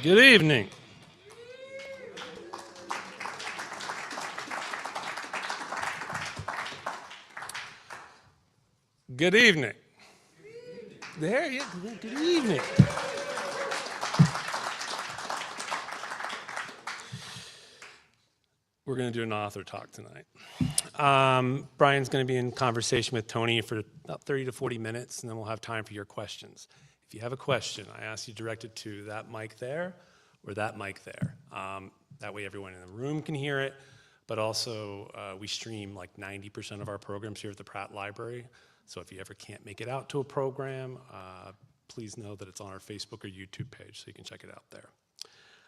Good evening. Good evening. There you go. Good evening. We're going to do an author talk tonight. Brian's going to be in conversation with Tony for about 30 to 40 minutes, and then we'll have time for your questions. If you have a question, I ask you direct it to that mic there or that mic there. That way everyone in the room can hear it, but also we stream like 90% of our programs here at the Pratt Library. So if you ever can't make it out to a program, please know that it's on our Facebook or YouTube page, so you can check it out there.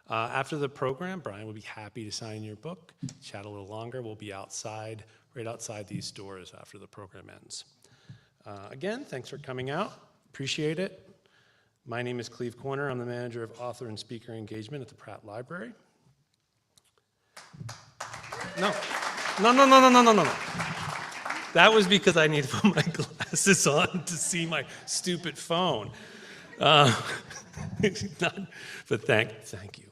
After the program, Brian will be happy to sign your book, chat a little longer. We'll be outside, right outside these doors after the program ends. Again, thanks for coming out. Appreciate it. My name is Cleve Corner. I'm the manager of author and speaker engagement at the Pratt Library. No. That was because I need to put my glasses on to see my stupid phone. But thank you.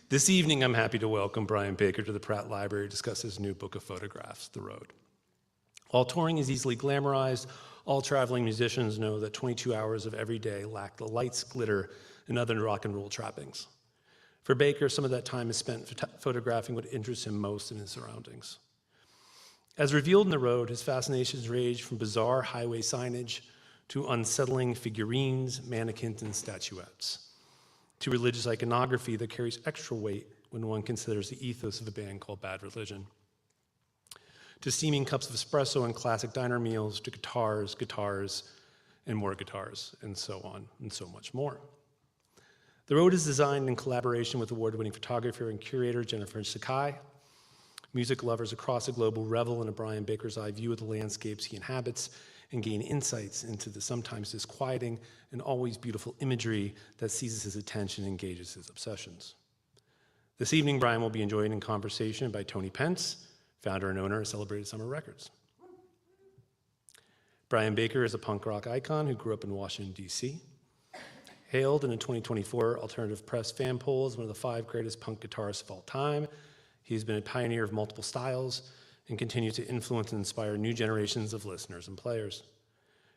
This evening, I'm happy to welcome Brian Baker to the Pratt Library to discuss his new book of photographs, The Road. While touring is easily glamorized, all traveling musicians know that 22 hours of every day lack the lights, glitter, and other rock and roll trappings. For Baker, some of that time is spent photographing what interests him most in his surroundings. As revealed in The Road, his fascinations range from bizarre highway signage to unsettling figurines, mannequins, and statuettes, to religious iconography that carries extra weight when one considers the ethos of a band called Bad Religion, to steaming cups of espresso and classic diner meals, to guitars, and more guitars, and so on, and so much more. The Road is designed in collaboration with award-winning photographer and curator Jennifer Sakai. Music lovers across the globe will revel in a Brian Baker's eye view of the landscapes he inhabits and gain insights into the sometimes disquieting and always beautiful imagery that seizes his attention and engages his obsessions. This evening, Brian will be joined in conversation by Tony Pence, founder and owner of Celebrated Summer Records. Brian Baker is a punk rock icon who grew up in Washington, D.C. Hailed in a 2024 Alternative Press fan poll as one of the 5 greatest punk guitarists of all time, he has been a pioneer of multiple styles and continues to influence and inspire new generations of listeners and players.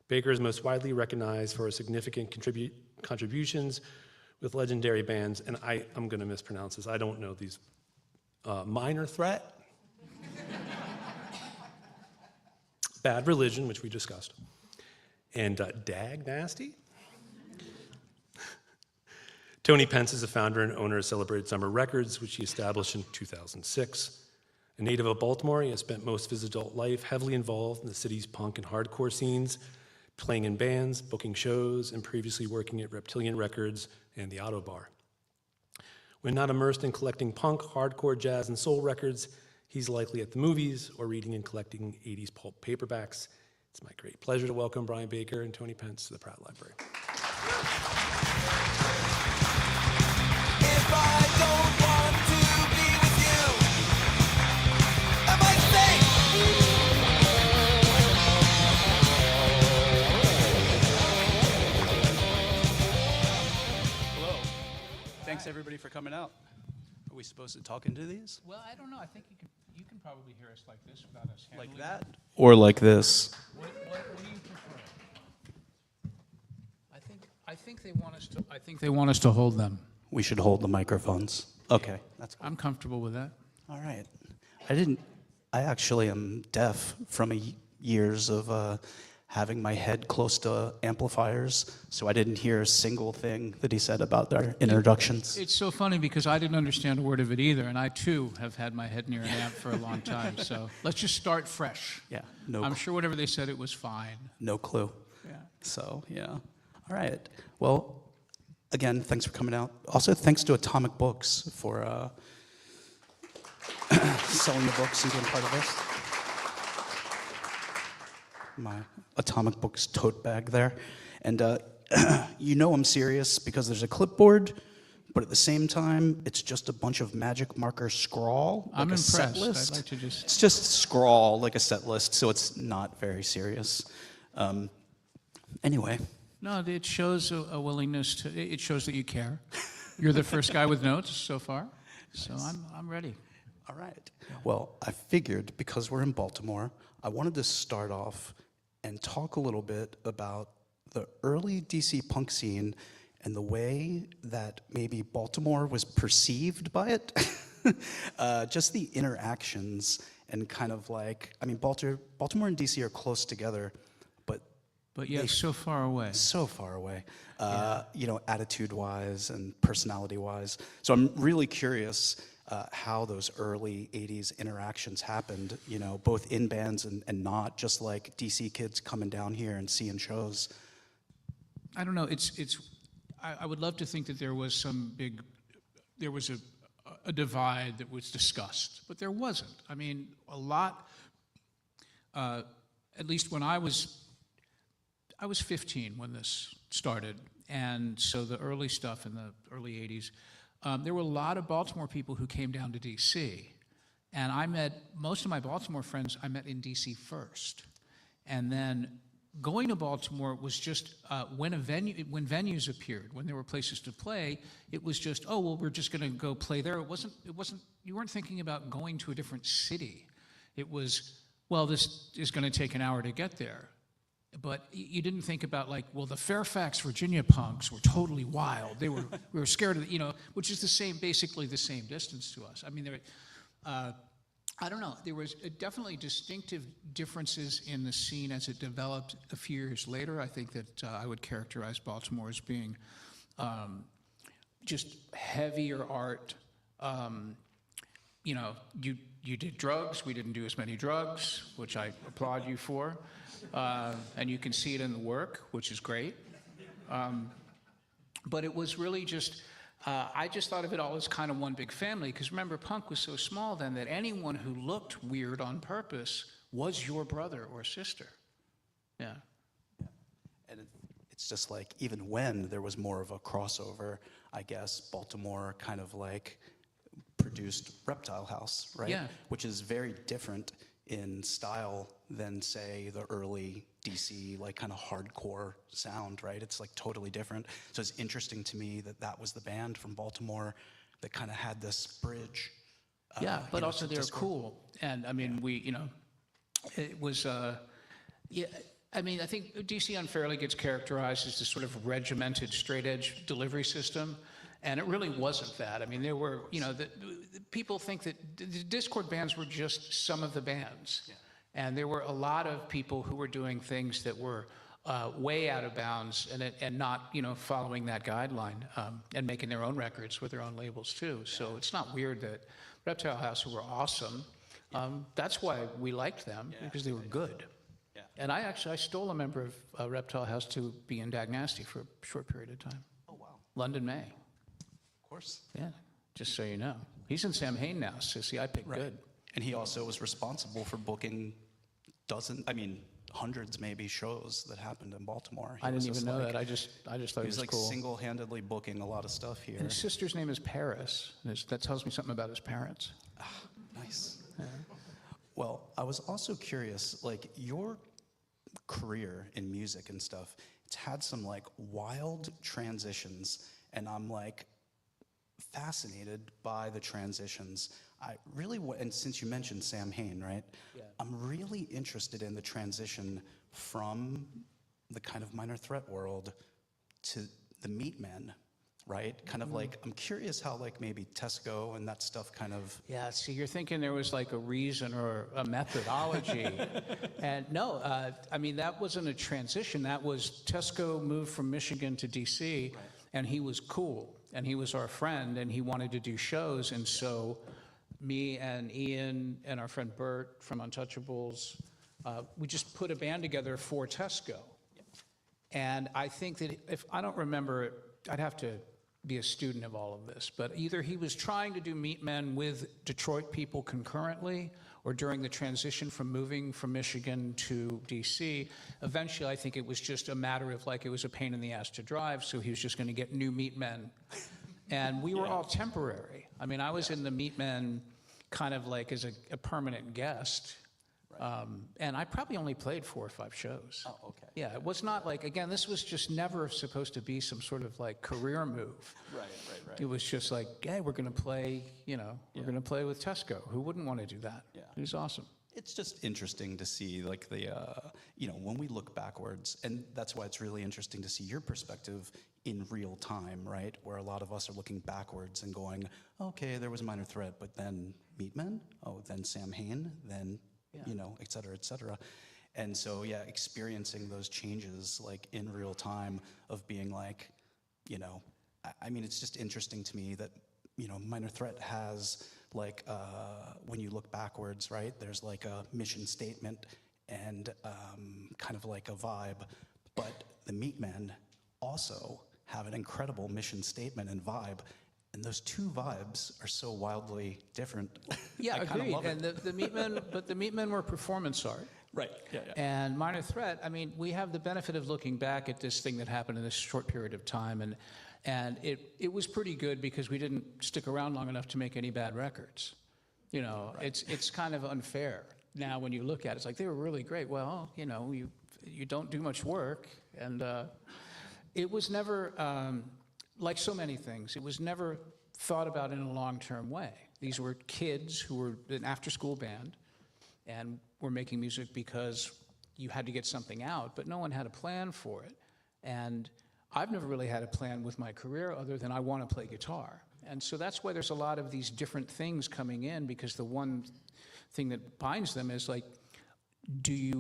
Baker is most widely recognized for his significant contributions with legendary bands, and I'm going to mispronounce this, I don't know these, Minor Threat, Bad Religion, which we discussed, and Dag Nasty. Tony Pence is the founder and owner of Celebrated Summer Records, which he established in 2006. A native of Baltimore, he has spent most of his adult life heavily involved in the city's punk and hardcore scenes, playing in bands, booking shows, and previously working at Reptilian Records and the Auto Bar. When not immersed in collecting punk, hardcore, jazz, and soul records, he's likely at the movies or reading and collecting 80s pulp paperbacks. It's my great pleasure to welcome Brian Baker and Tony Pence to the Pratt Library. If I don't want to be with you, am I safe? Hello. Thanks everybody for coming out. Are we supposed to talk into these? Well, I don't know. I think you can probably hear us like this without us handling Like that? it. Or like this? What do you prefer? I think they want us to. I think they want us to hold them. We should hold the microphones. Okay, that's cool. I'm comfortable with that. All right. I actually am deaf from years of having my head close to amplifiers, so I didn't hear a single thing that he said about their introductions. It's so funny because I didn't understand a word of it either, and I too have had my head near an amp for a long time. So let's just start fresh. Yeah, I'm sure whatever they said, it was fine. no clue. Yeah. So, yeah. All right. Well, again, thanks for coming out. Also, thanks to Atomic Books for selling the books and being part of this. My Atomic Books tote bag there. And you know I'm serious because there's a clipboard, but at the same time, it's just a bunch of magic marker scrawl. I'm like a set impressed. list. I'd like to just... It's just scrawl, like a set list, so it's not very serious. Anyway. No, it shows a willingness to. It shows that you care. You're the first guy with notes so far, so I'm ready. All right. Well, I figured because we're in Baltimore, I wanted to start off and talk a little bit about the early DC punk scene and the way that maybe Baltimore was perceived by it. Just the interactions and kind of like, I mean, Baltimore and DC are close together, But yet so far away. so far away, you know, attitude-wise and personality-wise. So I'm really curious how those early 80s interactions happened, you know, both in bands and not, just like DC kids coming down here and seeing shows. I don't know. I would love to think that there was a divide that was discussed, but there wasn't. I mean, a lot. At least when I was 15 when this started, and so the early stuff in the early 80s, there were a lot of Baltimore people who came down to DC, and I met most of my Baltimore friends I met in DC first, and then going to Baltimore was just when venues appeared, when there were places to play, it was just, oh well, we're just going to go play there. It wasn't. You weren't thinking about going to a different city. It was, well, this is going to take an hour to get there. But you didn't think about, like, well, the Fairfax, Virginia punks were totally wild. We were scared of, which is basically the same distance to us. I mean, I don't know. There was definitely distinctive differences in the scene as it developed a few years later. I think that I would characterize Baltimore as being just heavier art. You did drugs. We didn't do as many drugs, which I applaud you for. And you can see it in the work, which is great. But it was really just, I just thought of it all as kind of one big family, because remember, punk was so small then that anyone who looked weird on purpose was your brother or sister. Yeah. And it's just like, even when there was more of a crossover, I guess, Baltimore kind of like produced Reptile House, right? Yeah. Which is very different in style than, say, the early DC, like, kind of hardcore sound, right? It's like totally different. So it's interesting to me that was the band from Baltimore that kind of had this bridge. Yeah, but also to they're Discord. cool. And I mean, it was, yeah, I mean, I think DC unfairly gets characterized as this sort of regimented straight edge delivery system. And it really wasn't that. I mean, there were, the people think that the Discord bands were just some of the bands. Yeah. And there were a lot of people who were doing things that were way out of bounds and not, following that guideline and making their own records with their own labels too. So it's not weird that Reptile House, who were awesome, that's why we liked them, because they were good. Yeah. And I stole a member of Reptile House to be in Dag Nasty for a short period of time. Oh, wow. London May. Of course. Yeah, just so you know. He's in Sam Hain now, so see, I picked good. And he also was responsible for booking hundreds maybe shows that happened in Baltimore. I didn't even know that. I just thought it was like cool. Single-handedly booking a lot of stuff here. And his sister's name is Paris. That tells me something about his parents. Nice. Yeah. Well, I was also curious, like, your career in music and stuff, it's had some like wild transitions, and I'm like fascinated by the transitions. I really, and since you mentioned Sam Hain, right? Yeah. I'm really interested in the transition from the kind of Minor Threat world to the Meatmen, right? Kind of like, I'm curious how like maybe Tesco and that stuff kind of... Yeah, see, you're thinking there was like a reason or a methodology. And no, I mean, that wasn't a transition. That was Tesco moved from Michigan to DC, right. And he was cool, and he was our friend, and he wanted to do shows, and so me and Ian and our friend Bert from Untouchables, we just put a band together for Tesco. And I think that if I don't remember, I'd have to be a student of all of this, but either he was trying to do Meatmen with Detroit people concurrently, or during the transition from moving from Michigan to DC. Eventually, I think it was just a matter of like, it was a pain in the ass to drive, so he was just gonna get new Meatmen. And we were all temporary. I mean, I was in the Meatmen kind of like as a permanent guest, And I probably only played 4 or 5 shows. Oh, okay. Yeah, it was not like, again, this was just never supposed to be some sort of like career move. Right. It was just like, hey, we're going to play, we're going to play with Tesco. Who wouldn't want to do that? Yeah. It was awesome. It's just interesting to see, like, when we look backwards, and that's why it's really interesting to see your perspective in real time, right? Where a lot of us are looking backwards and going, okay, there was Minor Threat, but then Meatmen, then Sam Hain, then, et cetera, et cetera. And so, yeah, experiencing those changes, like, in real time of being like, I mean, it's just interesting to me that, Minor Threat has, like, when you look backwards, right, there's like a mission statement and kind of like a vibe, but the Meatmen also have an incredible mission statement and vibe, and those two vibes are so wildly different. Yeah, I kinda agreed. love it. And the Meatmen, but the Meatmen were performance art. Right, yeah. And Minor Threat, I mean, we have the benefit of looking back at this thing that happened in this short period of time, and it was pretty good because we didn't stick around long enough to make any bad records. It's kind of unfair. Now when you look at it, it's like, they were really great. Well, you don't do much work, and it was never, like so many things, it was never thought about in a long-term way. These were kids who were an after-school band, and were making music because you had to get something out, but no one had a plan for it. And I've never really had a plan with my career other than I want to play guitar. And so that's why there's a lot of these different things coming in, because the one thing that binds them is like, we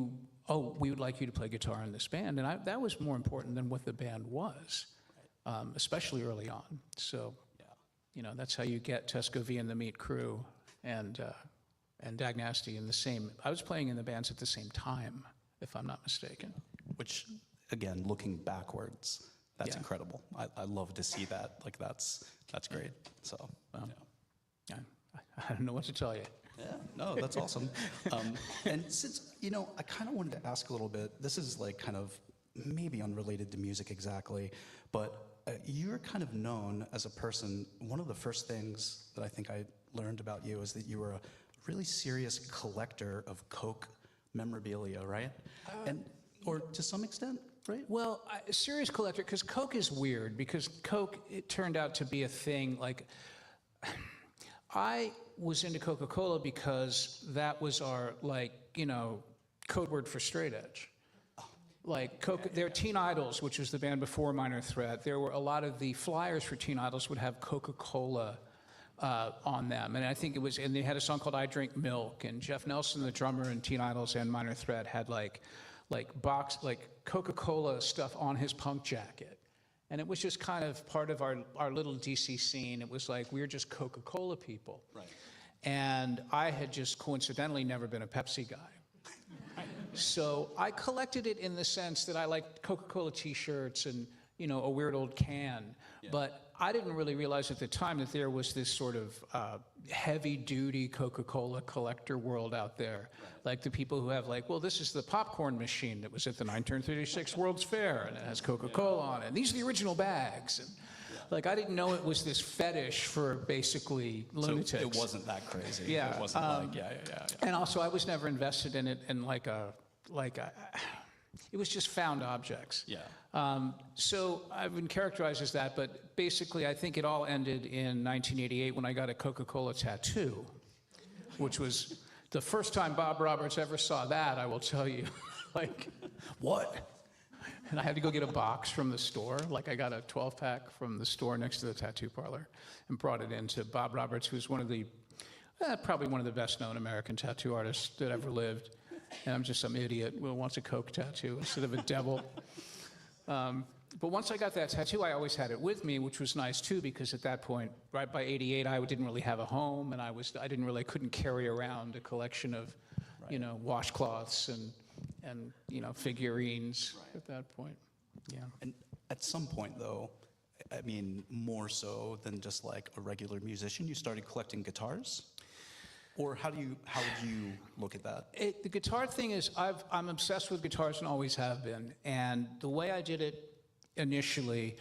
would like you to play guitar in this band. And that was more important than what the band was, especially early on. So, that's how you get Tesco V and the Meat Crew and Dag Nasty in the same. I was playing in the bands at the same time, if I'm not mistaken. Which, again, looking backwards, that's incredible. I love to see that. Like, that's great. So, I don't know what to tell you. yeah, no, that's awesome. And since, I kind of wanted to ask a little bit, this is like kind of maybe unrelated to music exactly, but you're kind of known as a person. One of the first things that I think I learned about you is that you were a really serious collector of Coke memorabilia, right? Or to some extent, right? Well, a serious collector, because Coke is weird, because Coke, it turned out to be a thing, like, I was into Coca-Cola because that was our, code word for straight edge. Like, there were Teen Idols, which was the band before Minor Threat. There were a lot of the flyers for Teen Idols would have Coca-Cola on them. And I think it was, and they had a song called I Drink Milk, and Jeff Nelson, the drummer in Teen Idols and Minor Threat, had like Coca-Cola stuff on his punk jacket. And it was just kind of part of our little DC scene. It was like, we were just Coca-Cola people. Right. And I had just coincidentally never been a Pepsi guy. So I collected it in the sense that I liked Coca-Cola t-shirts and, a weird old can. Yeah. But I didn't really realize at the time that there was this sort of heavy-duty Coca-Cola collector world out there. Right. Like the people who have this is the popcorn machine that was at the 1936 World's Fair, and it has Coca-Cola on it. And these are the original bags. And, I didn't know it was this fetish for basically lunatics. So it wasn't that crazy. Yeah. It wasn't And also, I was never invested in it in it was just found objects. Yeah. So I've been characterized as that, but basically I think it all ended in 1988 when I got a Coca-Cola tattoo, which was the first time Bob Roberts ever saw that, I will tell you. What? And I had to go get a box from the store. I got a 12-pack from the store next to the tattoo parlor and brought it in to Bob Roberts, who's probably one of the best-known American tattoo artists that ever lived. And I'm just some idiot who wants a Coke tattoo instead of a devil. But once I got that tattoo, I always had it with me, which was nice too, because at that point, right by '88, I didn't really have a home, and I couldn't carry around a collection of, washcloths and figurines at that point. Yeah. And at some point, though, I mean, more so than just like a regular musician, you started collecting guitars? Or how would you look at that? The guitar thing is, I'm obsessed with guitars and always have been. And the way I did it initially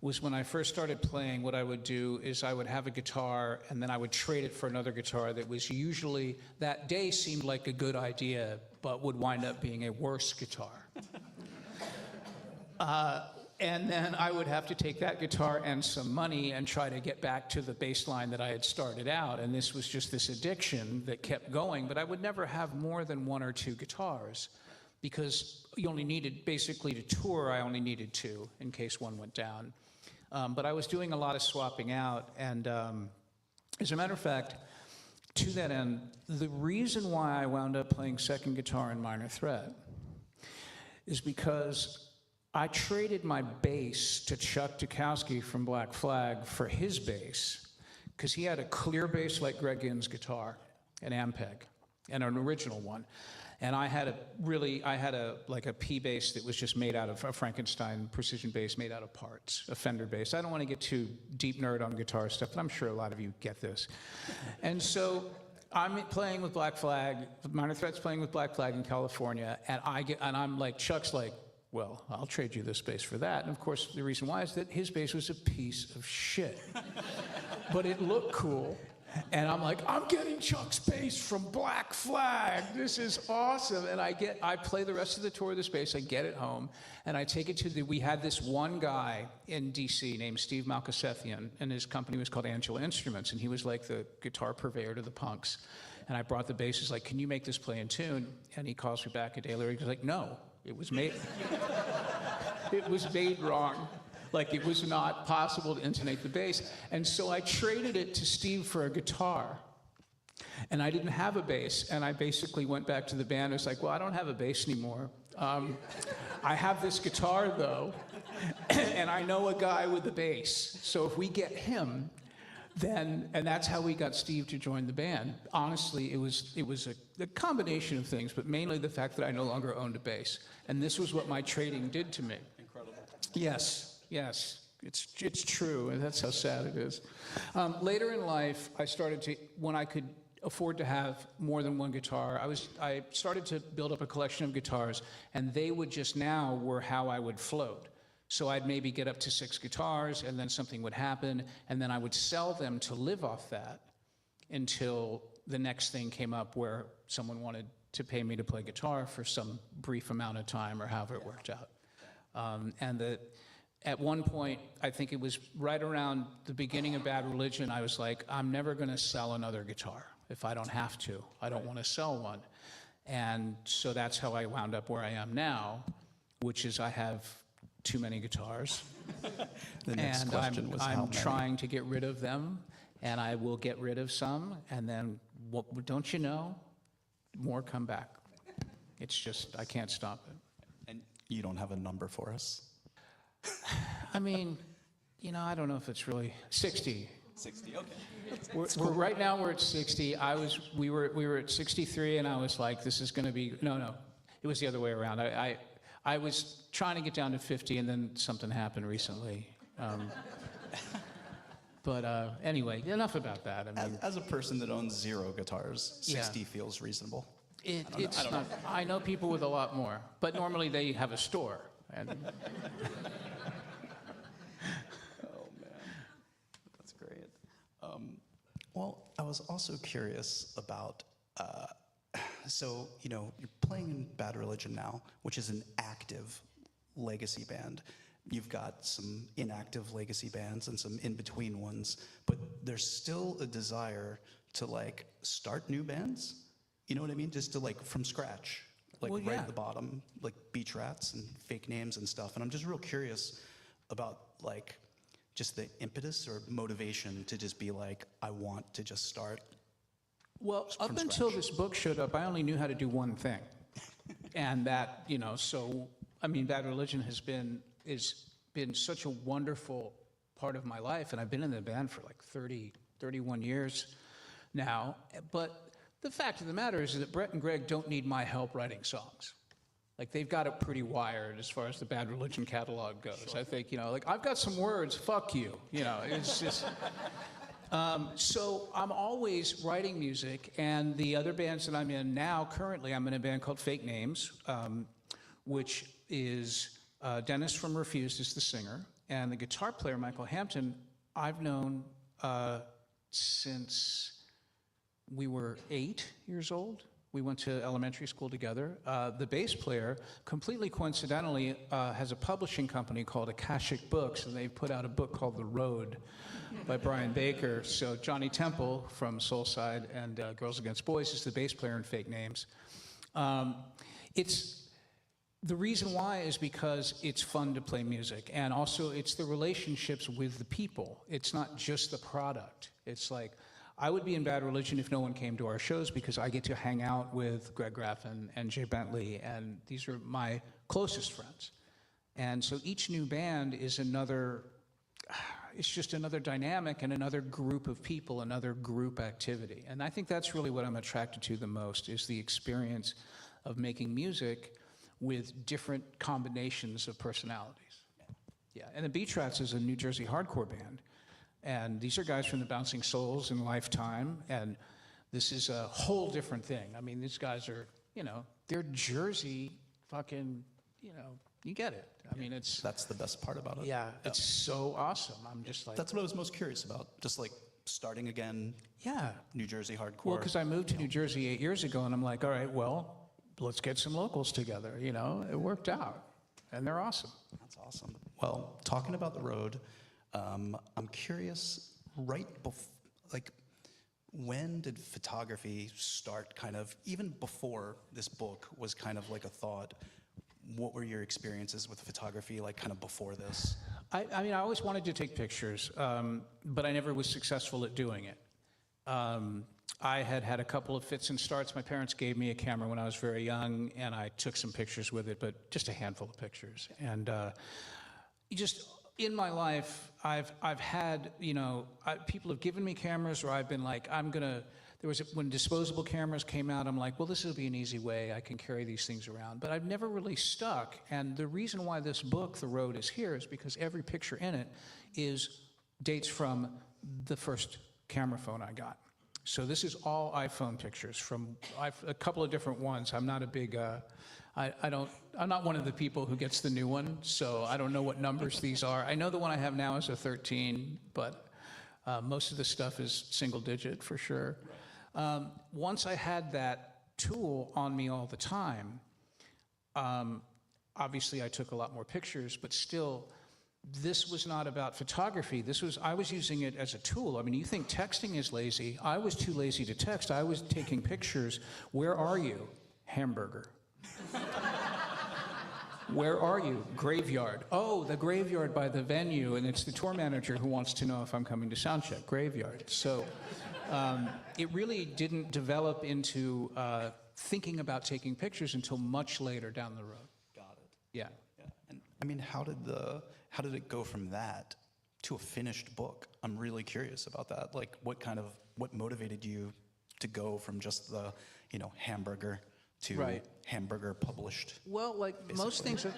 was when I first started playing, what I would do is I would have a guitar and then I would trade it for another guitar that was usually, that day seemed like a good idea, but would wind up being a worse guitar. And then I would have to take that guitar and some money and try to get back to the bass line that I had started out. And this was just this addiction that kept going. But I would never have more than one or two guitars because you only needed, basically to tour, I only needed two in case one went down. But I was doing a lot of swapping out. And as a matter of fact, to that end, the reason why I wound up playing second guitar in minor threat is because I traded my bass to Chuck Dukowski from Black Flag for his bass, because he had a clear bass like Greg Ginn's guitar, an Ampeg, and an original one. And I had a P bass that was just made out of a Frankenstein precision bass made out of parts, a Fender bass. I don't want to get too deep nerd on guitar stuff, but I'm sure a lot of you get this. And so I'm playing with Black Flag, Minor Threat's playing with Black Flag in California, and I'm like, Chuck's like, well, I'll trade you this bass for that. And of course, the reason why is that his bass was a piece of shit. But it looked cool. And I'm like, I'm getting Chuck's bass from Black Flag. This is awesome. And I play the rest of the tour of this bass. I get it home, and I take it to we had this one guy in DC named Steve Malkasethian, and his company was called Angela Instruments, and he was like the guitar purveyor to the punks. And I brought the bass, he's like, can you make this play in tune? And he calls me back a day later, he's like, no, it was made, it was made wrong. Like, it was not possible to intonate the bass. And so I traded it to Steve for a guitar. And I didn't have a bass. And I basically went back to the band and was like, well, I don't have a bass anymore. I have this guitar, though. And I know a guy with a bass. So if we get him, then, and that's how we got Steve to join the band. Honestly, it was a combination of things, but mainly the fact that I no longer owned a bass. And this was what my trading did to me. Incredible. Yes, it's true, and that's how sad it is. Later in life, I started to, when I could afford to have more than one guitar, I started to build up a collection of guitars, and they would just now were how I would float. So I'd maybe get up to 6 guitars, and then something would happen, and then I would sell them to live off that until the next thing came up where someone wanted to pay me to play guitar for some brief amount of time, or however it worked out. At one point, I think it was right around the beginning of Bad Religion, I was like, I'm never going to sell another guitar if I don't have to. I don't want to sell one. And so that's how I wound up where I am now, which is I have too many guitars. The next question was how I'm many? trying to get rid of them, and I will get rid of some, and then, don't you know, more come back. It's just, I can't stop it. And you don't have a number for us? I mean, I don't know if it's really 60. 60, okay. We're right now we're at 60. We were at 63, and I was like, this is going to be no. It was the other way around. I was trying to get down to 50, and then something happened recently. But anyway, enough about that. I mean, As a person that owns 0 guitars, 60 feels reasonable. It's not. I know people with a lot more, but normally they have a store. And Oh, man. That's great. Well, I was also curious about, so, you're playing in Bad Religion now, which is an active legacy band. You've got some inactive legacy bands and some in-between ones, but there's still a desire to, start new bands? You know what I mean? Just to, from scratch. Well, Right yeah. at the bottom, like beach rats and fake names and stuff. And I'm just real curious about just the impetus or motivation to just be like, I want to just start. Well, up from until scratch. this book showed up, I only knew how to do one thing. And that, so, I mean, Bad Religion has been such a wonderful part of my life, and I've been in the band for 31 years now. But the fact of the matter is that Brett and Greg don't need my help writing songs. They've got it pretty wired as far as the Bad Religion catalog goes. Sure. I think, I've got some words, fuck you. It's just... So I'm always writing music, and the other bands that I'm in now, currently, I'm in a band called Fake Names, which is Dennis from Refused is the singer, And the guitar player, Michael Hampton, I've known since we were 8 years old. We went to elementary school together. The bass player, completely coincidentally, has a publishing company called Akashic Books, and they've put out a book called The Road by Brian Baker. So Johnny Temple from Soulside and Girls Against Boys is the bass player in Fake Names. The reason why is because it's fun to play music, and also it's the relationships with the people. It's not just the product. It's like, I would be in bad religion if no one came to our shows, because I get to hang out with Greg Graffin and Jay Bentley, and these are my closest friends. And so each new band is it's just another dynamic and another group of people, another group activity. And I think that's really what I'm attracted to the most, is the experience of making music with different combinations of personalities. Yeah, and the Beach Rats is a New Jersey hardcore band. And these are guys from the Bouncing Souls and Lifetime, and this is a whole different thing. I mean, these guys are, they're Jersey fucking, you get it. I mean, That's the best part about it. yeah, it's so awesome. I'm just like, That's what I was most curious about. Just like starting again, yeah. New Jersey hardcore. Well, because I moved to New Jersey 8 years ago, and I'm like, all right, well, let's get some locals together, It worked out, and they're awesome. That's awesome. Well, talking about The Road, I'm curious, when did photography start kind of, even before this book was kind of like a thought, what were your experiences with photography like kind of before this? I mean, I always wanted to take pictures, but I never was successful at doing it. I had a couple of fits and starts. My parents gave me a camera when I was very young, and I took some pictures with it, but just a handful of pictures. And in my life, I've had, people have given me cameras, or I've been like, when disposable cameras came out, I'm like, well, this will be an easy way. I can carry these things around. But I've never really stuck. And the reason why this book, The Road, is here is because every picture in it dates from the first camera phone I got. So this is all iPhone pictures from a couple of different ones. I'm not a big, I'm not one of the people who gets the new one, so I don't know what numbers these are. I know the one I have now is a 13, but most of the stuff is single digit for sure. Once I had that tool on me all the time, obviously I took a lot more pictures, but still, this was not about photography. I was using it as a tool. I mean, you think texting is lazy. I was too lazy to text. I was taking pictures. Where are you? Hamburger. Where are you? Graveyard. Oh, the graveyard by the venue, and it's the tour manager who wants to know if I'm coming to soundcheck. Graveyard. So it really didn't develop into thinking about taking pictures until much later down the road. Got it. Yeah. And I mean, how did it go from that to a finished book? I'm really curious about that. Like, what motivated you to go from just the, hamburger to hamburger published? Well, like basically.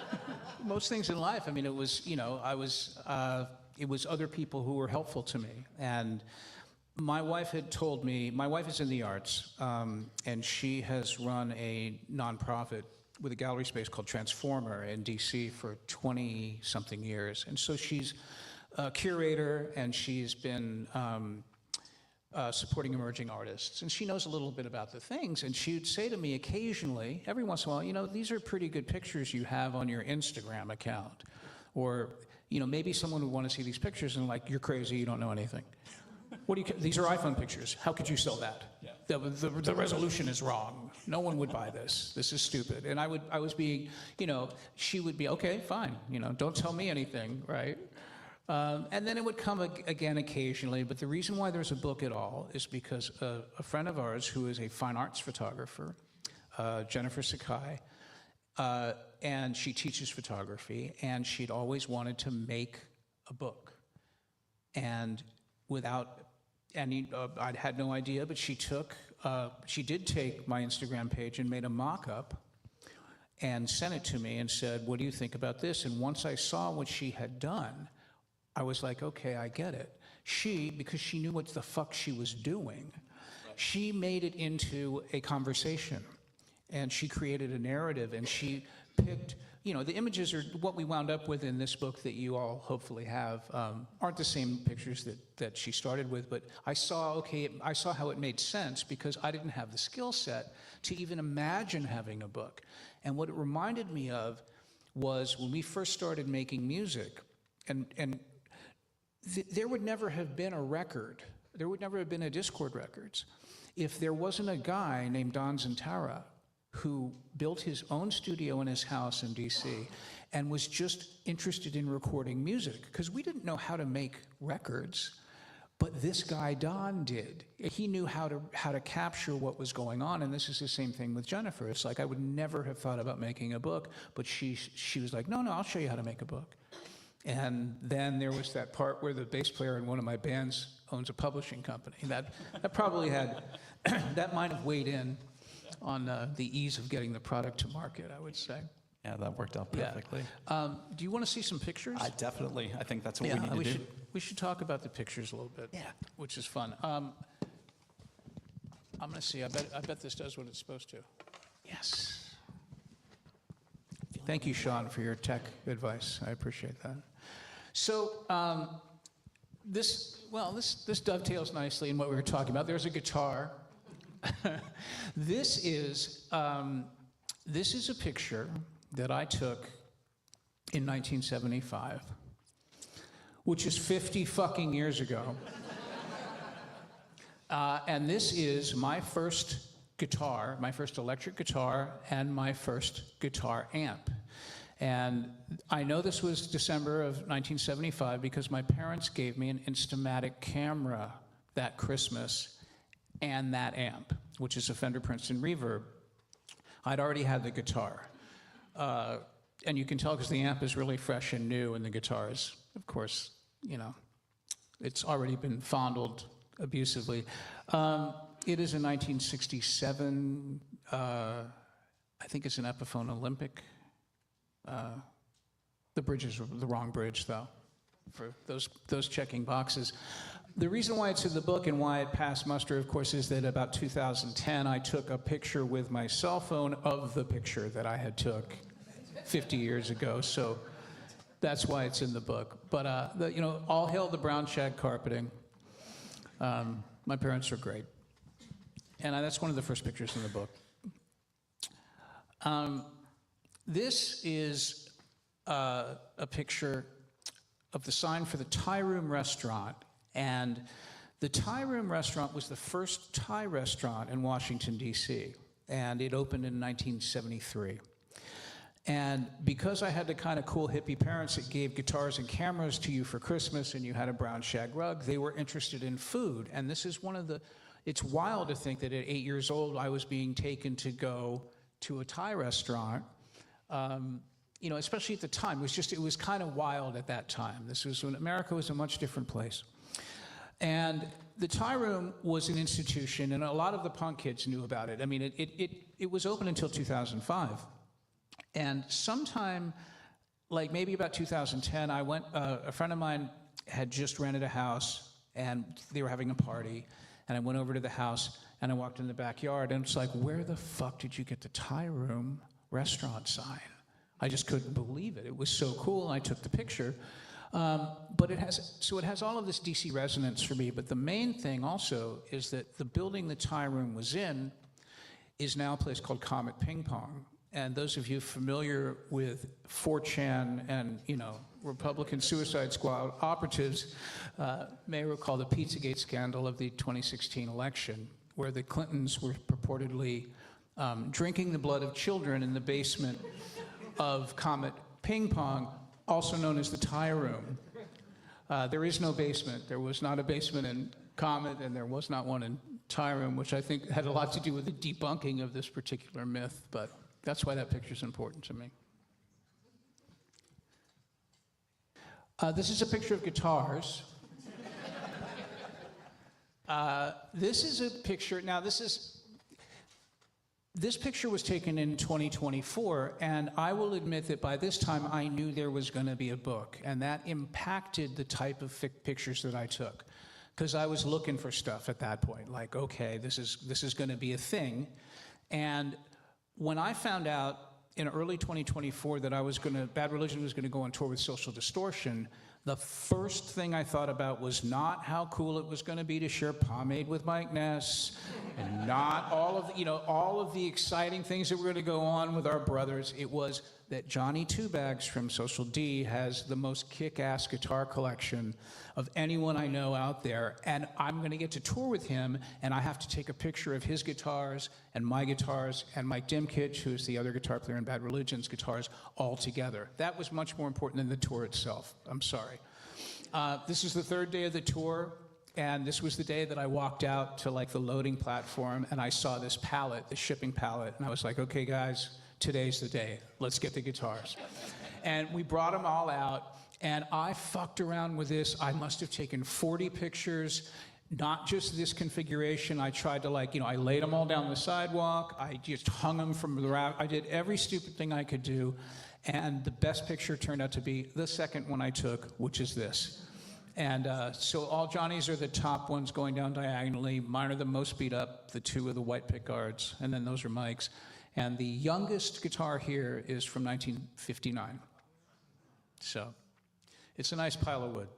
most things in life. I mean, it was, it was other people who were helpful to me. And my wife had told me, my wife is in the arts, and she has run a nonprofit with a gallery space called Transformer in DC for 20-something years. And so she's a curator, and she's been supporting emerging artists. And she knows a little bit about the things, and she would say to me occasionally, every once in a while, these are pretty good pictures you have on your Instagram account. Or, maybe someone would want to see these pictures and like, you're crazy, you don't know anything. These are iPhone pictures. How could you sell that? Yeah. The resolution is wrong. No one would buy this. This is stupid. And I was being, she would be, okay, fine. Don't tell me anything, right? And then it would come again occasionally. But the reason why there's a book at all is because a friend of ours who is a fine arts photographer, Jennifer Sakai, and she teaches photography, and she'd always wanted to make a book. And without any, I had no idea, but she did take my Instagram page and made a mock-up and sent it to me and said, what do you think about this? And once I saw what she had done, I was like, okay, I get it. Because she knew what the fuck she was doing, she made it into a conversation, and she created a narrative, and she picked, the images are what we wound up with in this book that you all hopefully have aren't the same pictures that she started with, but I saw how it made sense because I didn't have the skill set to even imagine having a book. And what it reminded me of was when we first started making music, and there would never have been a record, there would never have been a Discord Records if there wasn't a guy named Don Zantara who built his own studio in his house in DC and was just interested in recording music, because we didn't know how to make records, but this guy Don did. He knew how to capture what was going on, and this is the same thing with Jennifer. It's like I would never have thought about making a book, but she was like, no, I'll show you how to make a book. And then there was that part where the bass player in one of my bands owns a publishing company. That probably had, that might have weighed in on the ease of getting the product to market, I would say. Yeah, that worked out perfectly. Yeah. Do you want to see some pictures? I think that's what we need to do. We should talk about the pictures a little bit. Yeah. Which is fun. I'm going to see. I bet this does what it's supposed to. Yes. Thank you, Sean, for your tech advice. I appreciate that. So this dovetails nicely in what we were talking about. There's a guitar. This is a picture that I took in 1975, which is 50 fucking years ago. And this is my first guitar, my first electric guitar, and my first guitar amp. And I know this was December of 1975 because my parents gave me an Instamatic camera that Christmas and that amp, which is a Fender Princeton Reverb. I'd already had the guitar. And you can tell because the amp is really fresh and new, and the guitar is, of course, it's already been fondled abusively. It is a 1967, I think it's an Epiphone Olympic. The bridge is the wrong bridge, though, for those checking boxes. The reason why it's in the book and why it passed muster, of course, is that about 2010, I took a picture with my cell phone of the picture that I had took 50 years ago. So that's why it's in the book. But all hail the brown shag carpeting. My parents are great, and that's one of the first pictures in the book. This is a picture of the sign for the Thai Room restaurant. And the Thai Room restaurant was the first Thai restaurant in Washington, D.C., and it opened in 1973. And because I had the kind of cool hippie parents that gave guitars and cameras to you for Christmas and you had a brown shag rug, they were interested in food. And this is it's wild to think that at 8 years old, I was being taken to go to a Thai restaurant. Especially at the time, it was kind of wild at that time. This was when America was a much different place. And the Thai Room was an institution, and a lot of the punk kids knew about it. I mean, it was open until 2005. And sometime, like maybe about 2010, a friend of mine had just rented a house, and they were having a party, and I went over to the house, and I walked in the backyard, and it's like, where the fuck did you get the Thai Room restaurant sign? I just couldn't believe it. It was so cool, and I took the picture. But it has all of this DC resonance for me, but the main thing also is that the building the Thai Room was in is now a place called Comet Ping Pong. And those of you familiar with 4chan and, Republican Suicide Squad operatives may recall the Pizzagate scandal of the 2016 election, where the Clintons were purportedly drinking the blood of children in the basement of Comet Ping Pong, also known as the Thai Room. There is no basement. There was not a basement in Comet, and there was not one in Thai Room, which I think had a lot to do with the debunking of this particular myth, but that's why that picture's important to me. This is a picture of guitars. This is a picture, now this picture was taken in 2024, and I will admit that by this time I knew there was going to be a book, and that impacted the type of pictures that I took, because I was looking for stuff at that point, like, okay, this is going to be a thing. And when I found out in early 2024 that Bad Religion was gonna go on tour with Social Distortion, the first thing I thought about was not how cool it was gonna be to share pomade with Mike Ness, and not all of the exciting things that were gonna go on with our brothers. It was that Johnny Two Bags from Social D has the most kick-ass guitar collection of anyone I know out there, and I'm gonna get to tour with him, and I have to take a picture of his guitars and Mike Dimkich, who's the other guitar player in Bad Religion's guitars, all together. That was much more important than the tour itself. I'm sorry. This is the third day of the tour, and this was the day that I walked out to like the loading platform, and I saw this pallet, the shipping pallet, and I was like, okay guys, today's the day. Let's get the guitars. And we brought them all out, and I fucked around with this. I must have taken 40 pictures, not just this configuration. I tried to I laid them all down the sidewalk. I just hung them from the rack. I did every stupid thing I could do. And the best picture turned out to be the second one I took, which is this. And so all Johnny's are the top ones going down diagonally. Mine are the most beat up, the two of the white pick guards, and then those are Mike's. And the youngest guitar here is from 1959. So it's a nice pile of wood.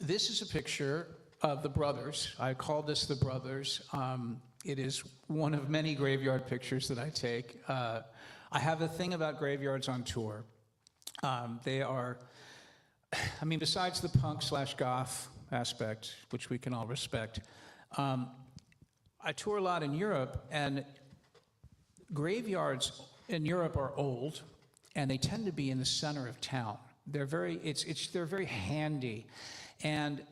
This is a picture of the brothers. I call this the brothers. It is one of many graveyard pictures that I take. I have a thing about graveyards on tour. They are, besides the punk/goth aspect, which we can all respect, I tour a lot in Europe, and graveyards in Europe are old, and they tend to be in the center of town. They're they're very handy, and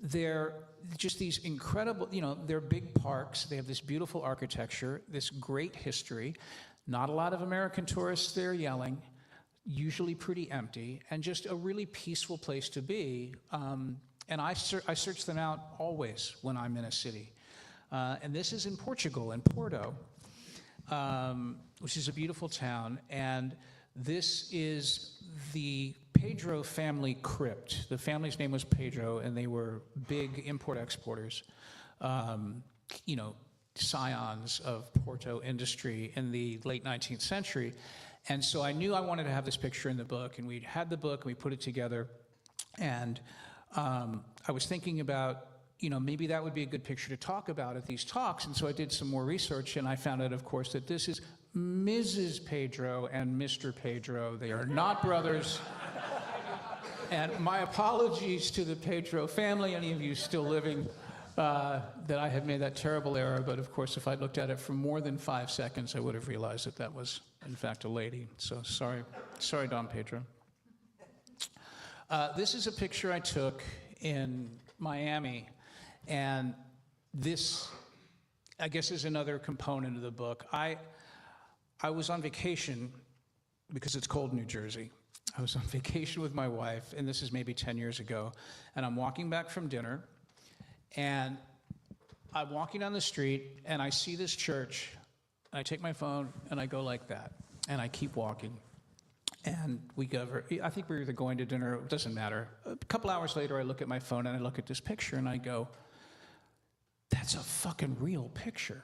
they're just these incredible, they're big parks. They have this beautiful architecture, this great history. Not a lot of American tourists there yelling, usually pretty empty, and just a really peaceful place to be. And I search them out always when I'm in a city. And this is in Portugal, in Porto, which is a beautiful town. And this is the Pedro family crypt. The family's name was Pedro, and they were big import-exporters, scions of Porto industry in the late 19th century. And so I knew I wanted to have this picture in the book, and we had the book, and we put it together. And I was thinking about, maybe that would be a good picture to talk about at these talks. And so I did some more research, and I found out, of course, that this is Mrs. Pedro and Mr. Pedro. They are not brothers. And my apologies to the Pedro family, any of you still living, that I had made that terrible error. But of course, if I'd looked at it for more than 5 seconds, I would have realized that that was, in fact, a lady. So sorry, Don Pedro. This is a picture I took in Miami. And this, I guess, is another component of the book. I was on vacation, because it's cold in New Jersey. I was on vacation with my wife, and this is maybe 10 years ago, and I'm walking back from dinner, and I'm walking down the street, and I see this church, and I take my phone, and I go like that, and I keep walking. And we go over, I think we were either going to dinner, it doesn't matter. A couple hours later, I look at my phone, and I look at this picture, and I go, that's a fucking real picture.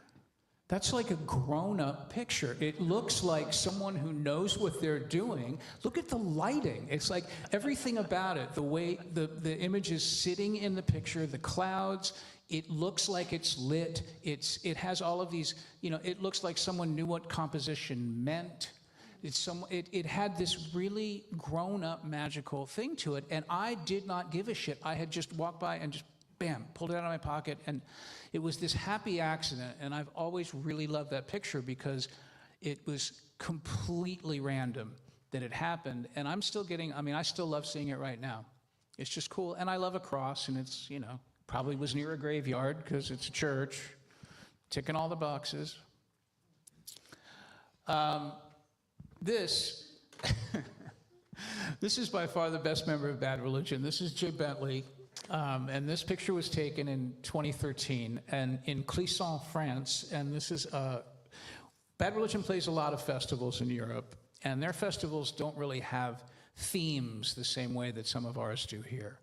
That's like a grown-up picture. It looks like someone who knows what they're doing. Look at the lighting. It's like everything about it, the way the image is sitting in the picture, the clouds, it looks like it's lit. It has all of these, it looks like someone knew what composition meant. It had this really grown-up magical thing to it, and I did not give a shit. I had just walked by and just bam, pulled it out of my pocket, and it was this happy accident, and I've always really loved that picture because it was completely random that it happened, and I'm still getting, I still love seeing it right now. It's just cool, and I love a cross, and it's, probably was near a graveyard because it's a church, ticking all the boxes. This is by far the best member of Bad Religion. This is Jay Bentley. And this picture was taken in 2013 and in Clisson, France. And this is, Bad Religion plays a lot of festivals in Europe, and their festivals don't really have themes the same way that some of ours do here.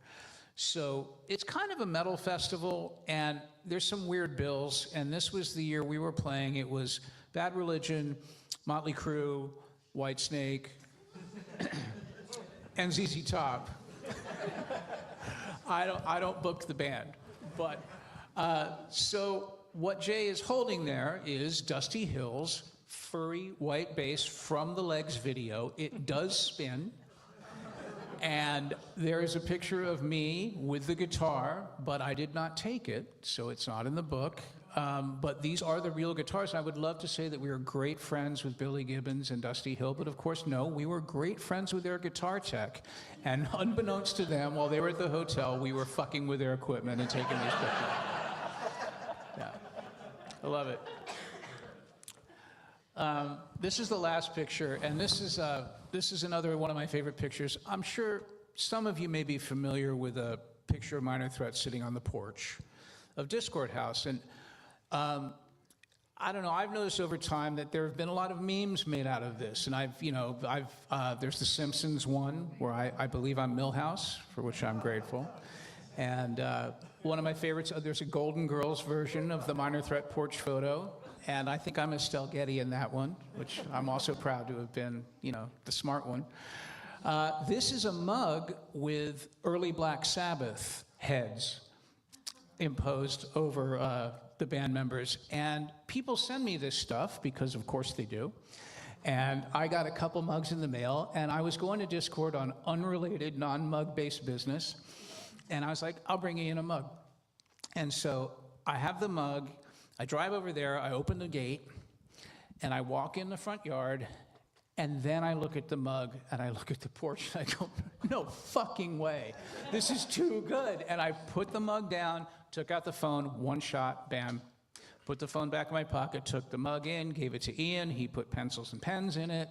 So it's kind of a metal festival, and there's some weird bills, and this was the year we were playing. It was Bad Religion, Motley Crue, Whitesnake, and ZZ Top. I don't book the band, but so what Jay is holding there is Dusty Hill's furry white bass from the Legs video. It does spin. And there is a picture of me with the guitar, but I did not take it, so it's not in the book. But these are the real guitars. And I would love to say that we were great friends with Billy Gibbons and Dusty Hill, but of course, no. We were great friends with their guitar tech. And unbeknownst to them, while they were at the hotel, we were fucking with their equipment and taking these pictures. Yeah, I love it. This is the last picture, and this is another one of my favorite pictures. I'm sure some of you may be familiar with a picture of Minor Threat sitting on the porch of Discord House, and I don't know. I've noticed over time that there have been a lot of memes made out of this, and there's the Simpsons one where I believe I'm Milhouse, for which I'm grateful, and one of my favorites. There's a Golden Girls version of the Minor Threat porch photo. And I think I'm Estelle Getty in that one, which I'm also proud to have been, the smart one. This is a mug with early Black Sabbath heads imposed over the band members. And people send me this stuff because, of course, they do. And I got a couple mugs in the mail, and I was going to Discord on unrelated, non-mug-based business. And I was like, I'll bring you in a mug. And so I have the mug. I drive over there, I open the gate, and I walk in the front yard, and then I look at the mug, and I look at the porch, and I go, no fucking way. This is too good. And I put the mug down, took out the phone, one shot, bam. Put the phone back in my pocket, took the mug in, gave it to Ian. He put pencils and pens in it.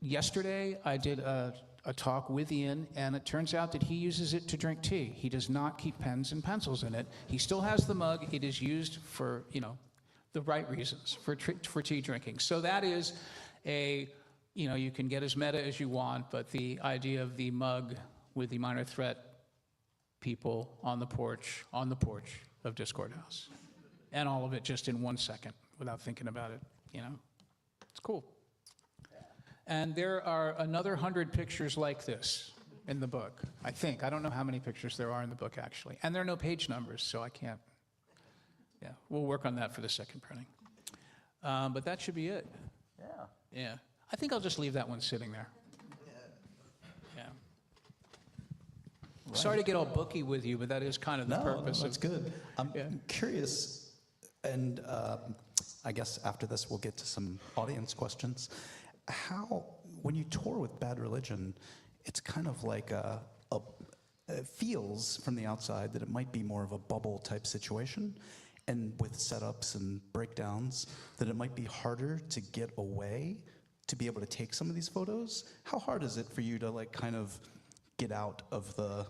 Yesterday, I did a talk with Ian, and it turns out that he uses it to drink tea. He does not keep pens and pencils in it. He still has the mug. It is used for, the right reasons, for tea drinking. So that is you can get as meta as you want, but the idea of the mug with the Minor Threat people on the porch of Discord House. And all of it just in 1 second without thinking about it, It's cool. And there are another 100 pictures like this in the book, I think. I don't know how many pictures there are in the book, actually. And there are no page numbers, so I can't. Yeah, we'll work on that for the second printing. But that should be it. Yeah. Yeah. I think I'll just leave that one sitting there. Yeah. Right. Sorry to get all booky with you, but that is kind of the purpose. No, that's good. I'm curious, and I guess after this we'll get to some audience questions. When you tour with Bad Religion, it's kind of like it feels from the outside that it might be more of a bubble type situation, and with setups and breakdowns, that it might be harder to get away to be able to take some of these photos. How hard is it for you to kind of get out of the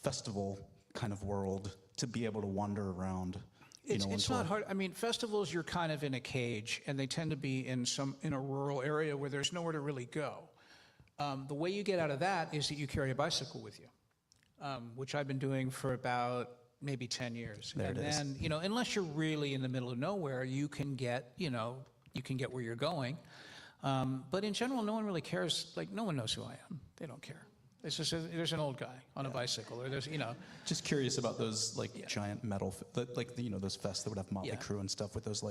festival kind of world to be able to wander around? It's not hard. I mean, festivals, you're kind of in a cage, and they tend to be in a rural area where there's nowhere to really go. The way you get out of that is that you carry a bicycle with you, which I've been doing for about maybe 10 years. There it is. And then, unless you're really in the middle of nowhere, you can get where you're going. But in general, no one really cares. No one knows who I am. They don't care. It's just there's an old guy on a bicycle, or there's Just curious about those giant metal, those fests that would have Motley Crue and stuff with those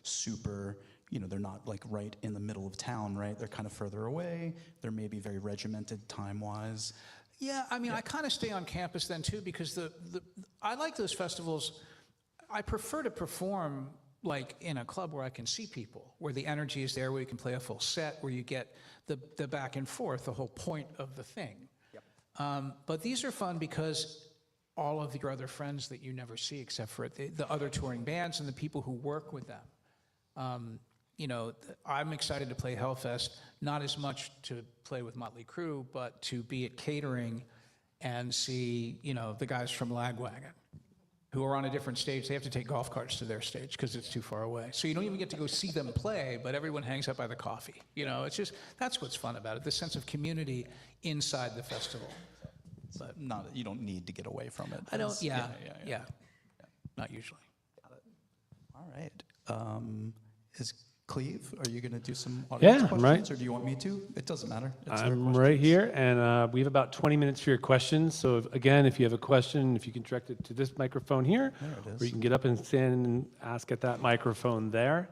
super, they're not right in the middle of town, right? They're kind of further away. They're maybe very regimented time-wise. Yeah, I kind of stay on campus then too, because I like those festivals. I prefer to perform in a club where I can see people, where the energy is there, where you can play a full set, where you get the back and forth, the whole point of the thing. But these are fun because all of your other friends that you never see except for the other touring bands and the people who work with them. I'm excited to play Hellfest, not as much to play with Motley Crue, but to be at catering and see, the guys from Lagwagon who are on a different stage. They have to take golf carts to their stage because it's too far away. So you don't even get to go see them play, but everyone hangs out by the coffee. It's just, that's what's fun about it, the sense of community inside the festival. But you don't need to get away from it. I don't, not usually. Got it. All right. Is Cleve, are you going to do some Yeah, audience I'm questions, right. or do you want me to? It doesn't matter. It's their I'm right questions. here, and we have about 20 minutes for your questions. So again, if you have a question, if you can direct it to this microphone here, There it is. or you can get up and stand and ask at that microphone there.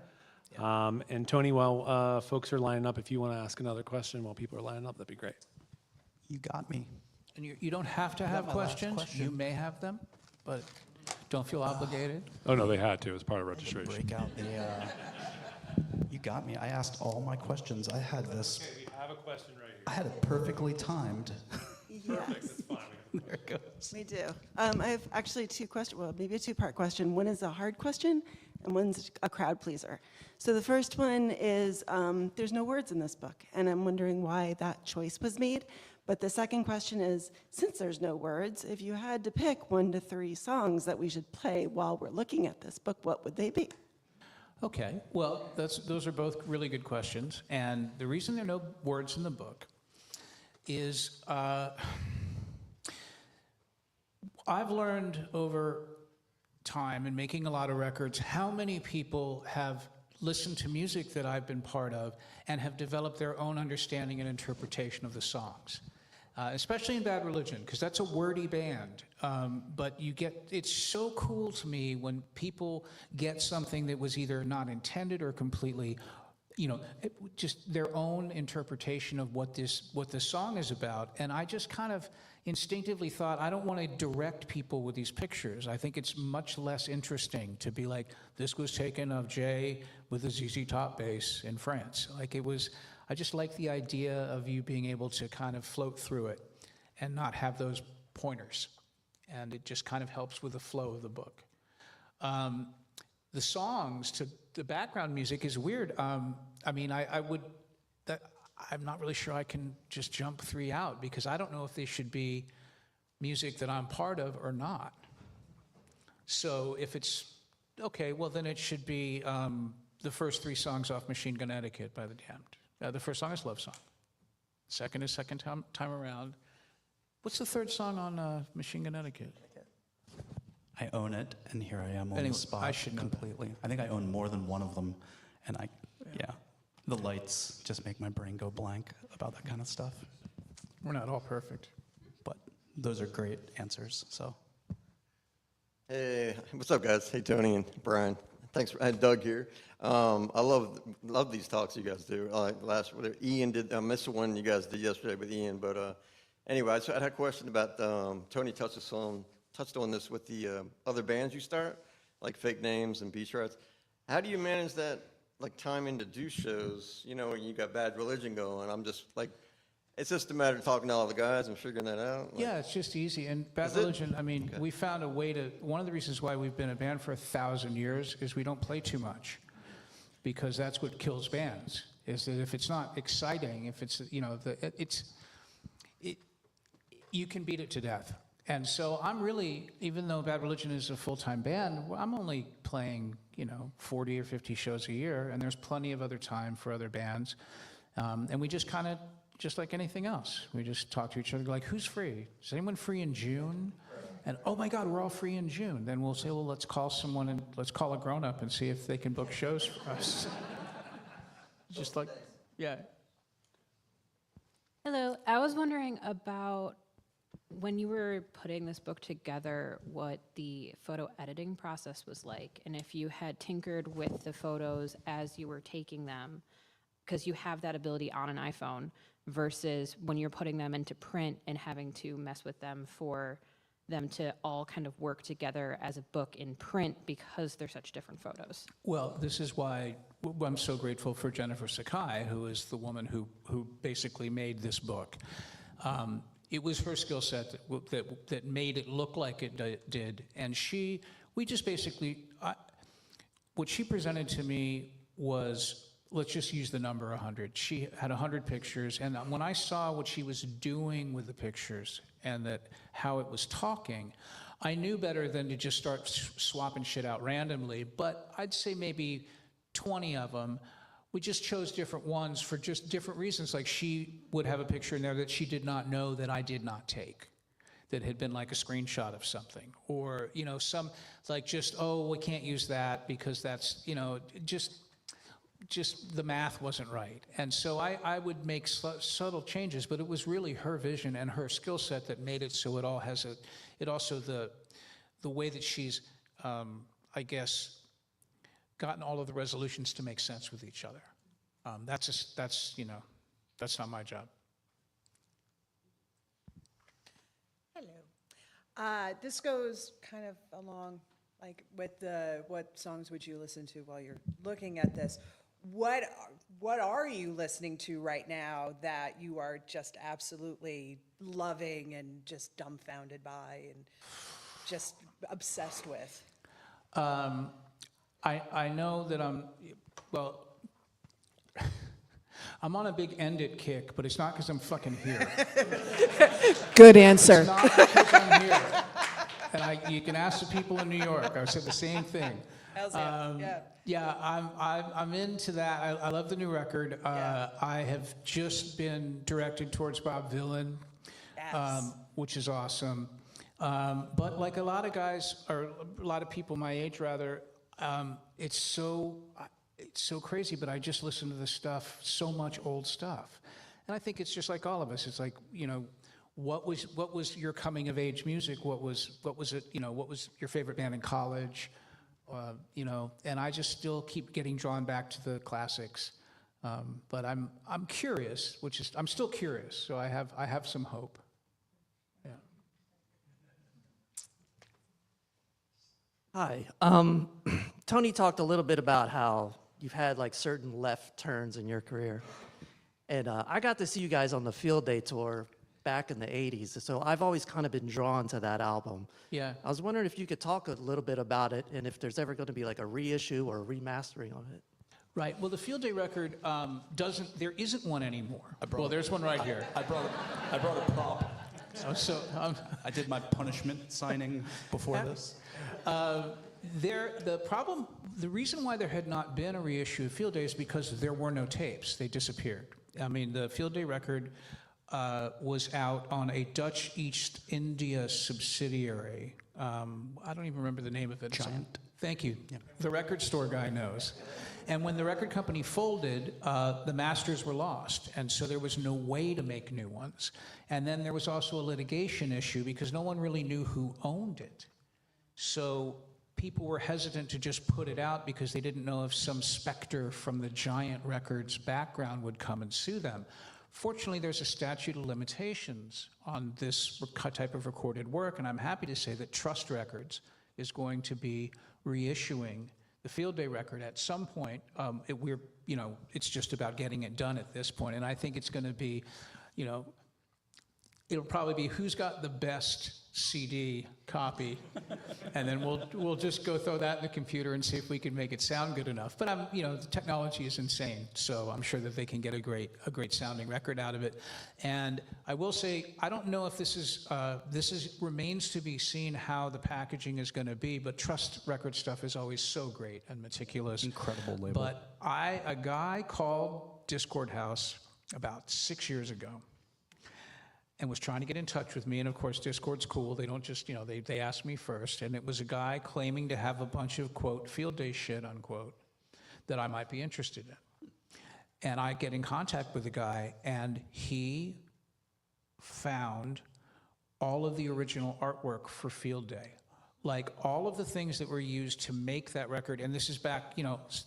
And Tony, while folks are lining up, if you want to ask another question while people are lining up, that'd be great. You got me. And you don't have to have my last questions. question. You may have them, but don't feel obligated. Oh, no, they had to. It was part of registration. Break out the. You got me. I asked all my questions. I had this. We have a question right here. I had it perfectly timed. Yes, There it goes. we do. I have actually two questions, well, maybe a two-part question. One is a hard question, and one's a crowd pleaser. So the first one is, there's no words in this book, and I'm wondering why that choice was made. But the second question is, since there's no words, if you had to pick 1 to 3 songs that we should play while we're looking at this book, what would they be? Okay, well, those are both really good questions. And the reason there are no words in the book is I've learned over time in making a lot of records how many people have listened to music that I've been part of and have developed their own understanding and interpretation of the songs. Especially in Bad Religion, because that's a wordy band. But it's so cool to me when people get something that was either not intended or completely, just their own interpretation of what the song is about. And I just kind of instinctively thought, I don't want to direct people with these pictures. I think it's much less interesting to be like, this was taken of Jay with a ZZ Top bass in France. I just like the idea of you being able to kind of float through it and not have those pointers. And it just kind of helps with the flow of the book. The songs to the background music is weird. I'm not really sure I can just jump 3 out because I don't know if they should be music that I'm part of or not. So if it's, okay, well then it should be the first 3 songs off Machine Gun Etiquette by The Damned. The first song is Love Song. Second is Second Time Around. What's the third song on Machine Gun Etiquette? I own it, and here I am on Anyway, the spot I should know that. completely. I think I own more than one of them, and the lights just make my brain go blank about that kind of stuff. We're not all perfect. But those are great answers. So Hey, what's up, guys? Hey, Tony and Brian. Thanks for Doug here. I love these talks you guys do. Ian did. I missed the one you guys did yesterday with Ian, but anyway, I had a question about Tony touched on this with the other bands you start, like Fake Names and Beach Rats. How do you manage that, like, timing to do shows? When you got Bad Religion going. I'm just like, it's just a matter of talking to all the guys and figuring that out. Yeah, it's just easy. And Bad Is it? Religion, we found a way to, one of the reasons why we've been a band for 1,000 years is we don't play too much. Because that's what kills bands, is that if it's not exciting, if it's, you can beat it to death. And so I'm really, even though Bad Religion is a full-time band, I'm only playing, 40 or 50 shows a year, and there's plenty of other time for other bands. And we just kind of, just like anything else, we just talk to each other like, who's free? Is anyone free in June? And, oh my God, we're all free in June. Then we'll say, well, let's call someone and let's call a grown-up and see if they can book shows for us. Just like, yeah. Hello, I was wondering about when you were putting this book together, what the photo editing process was like, and if you had tinkered with the photos as you were taking them, because you have that ability on an iPhone, versus when you're putting them into print and having to mess with them for them to all kind of work together as a book in print because they're such different photos. Well, this is why I'm so grateful for Jennifer Sakai, who is the woman who basically made this book. It was her skill set that made it look like it did. And we just basically, what she presented to me was, let's just use the number 100. She had 100 pictures, and when I saw what she was doing with the pictures and how it was talking, I knew better than to just start swapping shit out randomly, but I'd say maybe 20 of them. We just chose different ones for just different reasons. Like she would have a picture in there that she did not know that I did not take. that had been like a screenshot of something, or, you know, some, like just, oh, we can't use that because that's, you know, just the math wasn't right. And so I would make subtle changes, but it was really her vision and her skill set that made it so it all has it also, the way that she's, I guess, gotten all of the resolutions to make sense with each other. That's, you know, that's not my job. Hello. This goes kind of along, like, with what songs would you listen to while you're looking at this? What are you listening to right now that you are just absolutely loving and just dumbfounded by and just obsessed with? I know that I'm on a big End It kick, but it's not because I'm fucking here. Good answer. It's not because I'm here. And you can ask the people in New York. I said the same thing. How's that? Yeah. Yeah, I'm into that. I love the new record. I have just been directed towards Bob Vylan, Yes. which is awesome. But like a lot of guys, or a lot of people my age rather, it's so crazy, but I just listen to this stuff, so much old stuff. And I think it's just like all of us. It's like, you know, what was your coming of age music? What was it, you know, what was your favorite band in college? You know, and I just still keep getting drawn back to the classics. But I'm curious, I'm still curious, so I have some hope. Yeah. Hi. Tony talked a little bit about how you've had like certain left turns in your career. And I got to see you guys on the Field Day tour back in the 80s. So I've always kind of been drawn to that album. Yeah. I was wondering if you could talk a little bit about it and if there's ever going to be like a reissue or a remastering of it. Right. Well, the Field Day record there isn't one anymore. Well, there's one right here. I brought a prop. So I did my punishment signing before this. The reason why there had not been a reissue of Field Day is because there were no tapes. They disappeared. I mean, the Field Day record was out on a Dutch East India subsidiary. I don't even remember the name of it. Giant. Thank you. Yeah. The record store guy knows. And when the record company folded, the masters were lost, and so there was no way to make new ones. And then there was also a litigation issue because no one really knew who owned it. So people were hesitant to just put it out because they didn't know if some specter from the Giant Records background would come and sue them. Fortunately, there's a statute of limitations on this type of recorded work, and I'm happy to say that Trust Records is going to be reissuing the Field Day record at some point. It's just about getting it done at this point, and I think it's going to be, you know, it'll probably be who's got the best CD copy, and then we'll just go throw that in the computer and see if we can make it sound good enough. But the technology is insane, so I'm sure that they can get a great sounding record out of it. And I will say, I don't know if this remains to be seen how the packaging is going to be, but Trust Record stuff is always so great and meticulous. Incredible label. But a guy called Discord House about 6 years ago and was trying to get in touch with me. And of course, Discord's cool. They don't just, they asked me first. And it was a guy claiming to have a bunch of, quote, Field Day shit, unquote, that I might be interested in. And I get in contact with the guy, and he found all of the original artwork for Field Day. Like all of the things that were used to make that record, and this is back,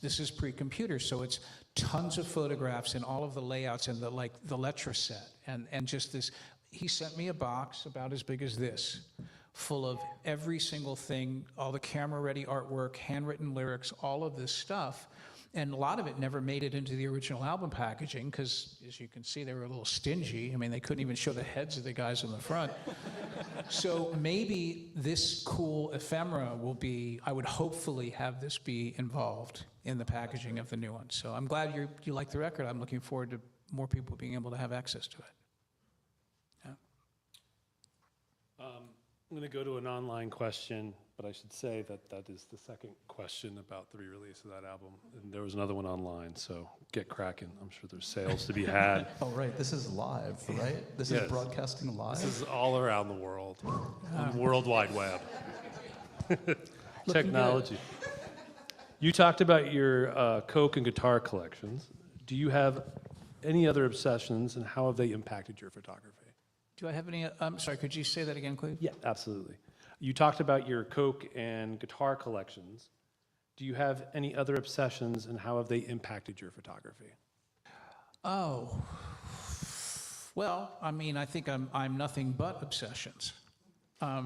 this is pre-computer, so it's tons of photographs and all of the layouts and the letra set, and just this. He sent me a box about as big as this, full of every single thing, all the camera-ready artwork, handwritten lyrics, all of this stuff. And a lot of it never made it into the original album packaging because, as you can see, they were a little stingy. I mean, they couldn't even show the heads of the guys on the front. So maybe this cool ephemera will be, I would hopefully have this be involved in the packaging of the new one. So I'm glad you like the record. I'm looking forward to more people being able to have access to it. Yeah. I'm going to go to an online question but I should say that that is the second question about the re-release of that album. And there was another one online, so get cracking. I'm sure there's sales to be had. Oh, right, this is live, right? This Yes. is broadcasting live? This is all around the world, on the World Wide Web. Technology. You talked about your Coke and guitar collections. Do you have any other obsessions, and how have they impacted your photography? Do I have any, sorry, could you say that again, please? Yeah, absolutely. You talked about your Coke and guitar collections. Do you have any other obsessions, and how have they impacted your photography? Oh, well, I mean, I think I'm nothing but obsessions. I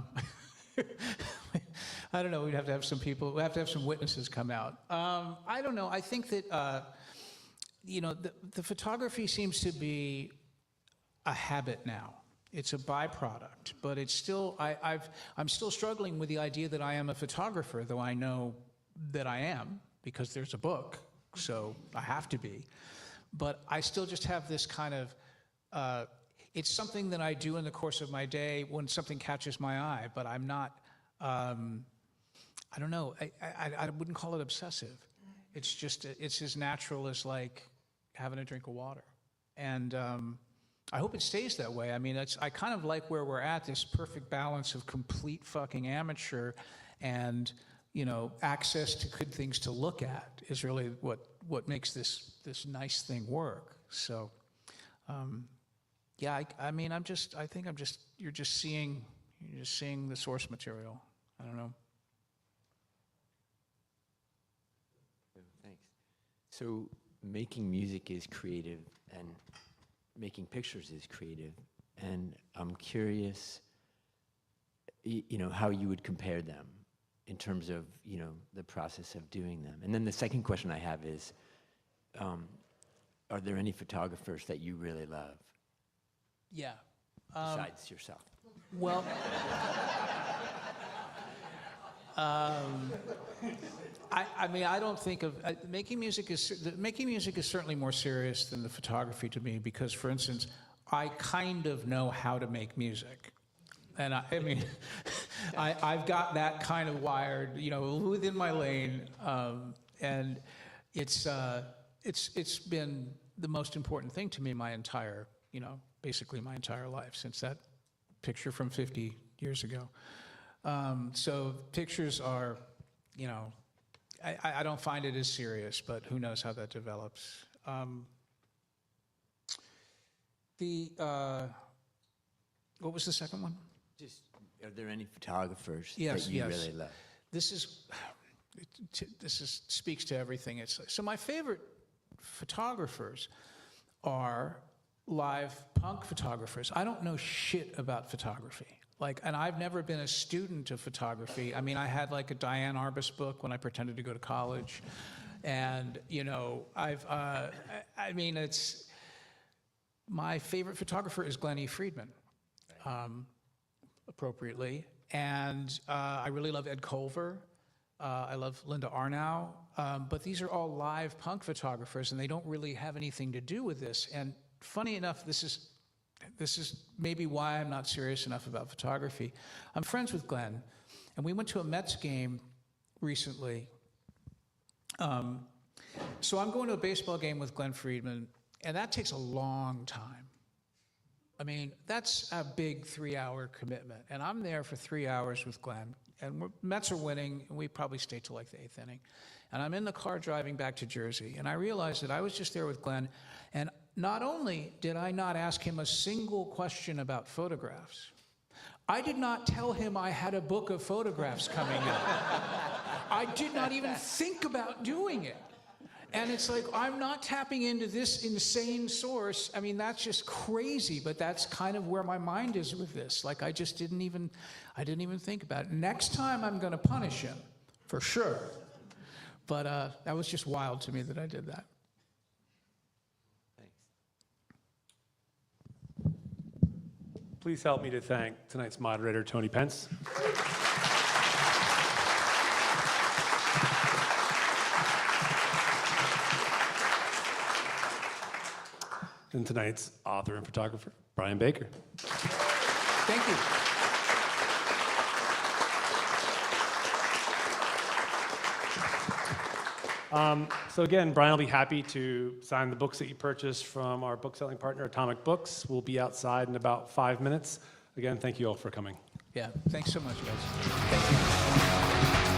don't know, we'd have to have some people, we have to have some witnesses come out. I don't know, I think that, you know, the photography seems to be a habit now. It's a byproduct, but it's still, I'm still struggling with the idea that I am a photographer, though I know that I am, because there's a book, so I have to be. But I still just have this kind of, it's something that I do in the course of my day when something catches my eye, but I'm not, I don't know, I wouldn't call it obsessive. It's just, it's as natural as like having a drink of water. And I hope it stays that way. I mean, I kind of like where we're at, this perfect balance of complete fucking amateur and, you know, access to good things to look at is really what makes this nice thing work. So, yeah, I mean, I think you're just seeing the source material. I don't know. Thanks. So making music is creative and making pictures is creative. And I'm curious, you know, how you would compare them in terms of, you know, the process of doing them. And then the second question I have is, are there any photographers that you really love Yeah. besides yourself? Well, I mean, I don't think of making music is certainly more serious than the photography to me because, for instance, I kind of know how to make music, and I mean, I've got that kind of wired, you know, within my lane, and it's been the most important thing to me my entire, you know, basically my entire life since that picture from 50 years ago. So pictures are, you know, I don't find it as serious, but who knows how that develops. What was the second one? Just, are there any photographers Yes, that you yes. really love? This speaks to everything. So my favorite photographers are live punk photographers. I don't know shit about photography. And I've never been a student of photography. I mean, I had like a Diane Arbus book when I pretended to go to college. And, you know, I mean, my favorite photographer is Glenn E. Friedman, appropriately. And I really love Ed Culver. I love Linda Arnau. But these are all live punk photographers, and they don't really have anything to do with this. And funny enough, this is maybe why I'm not serious enough about photography. I'm friends with Glenn, and we went to a Mets game recently. So I'm going to a baseball game with Glenn Friedman, and that takes a long time. I mean, that's a big 3-hour commitment, and I'm there for 3 hours with Glenn, and Mets are winning, and we probably stay till like the 8th inning. And I'm in the car driving back to Jersey, and I realized that I was just there with Glenn, and not only did I not ask him a single question about photographs, I did not tell him I had a book of photographs coming out. I did not even think about doing it. And it's like, I'm not tapping into this insane source. I mean, that's just crazy, but that's kind of where my mind is with this. Like, I didn't even think about it. Next time I'm gonna punish him, for sure. But that was just wild to me that I did that. Please help me to thank tonight's moderator, Tony Pence. And tonight's author and photographer, Brian Baker. Thank you. So again, Brian will be happy to sign the books that you purchased from our book-selling partner, Atomic Books. We'll be outside in about 5 minutes. Again, thank you all for coming. Yeah, thanks so much, guys. Thank you.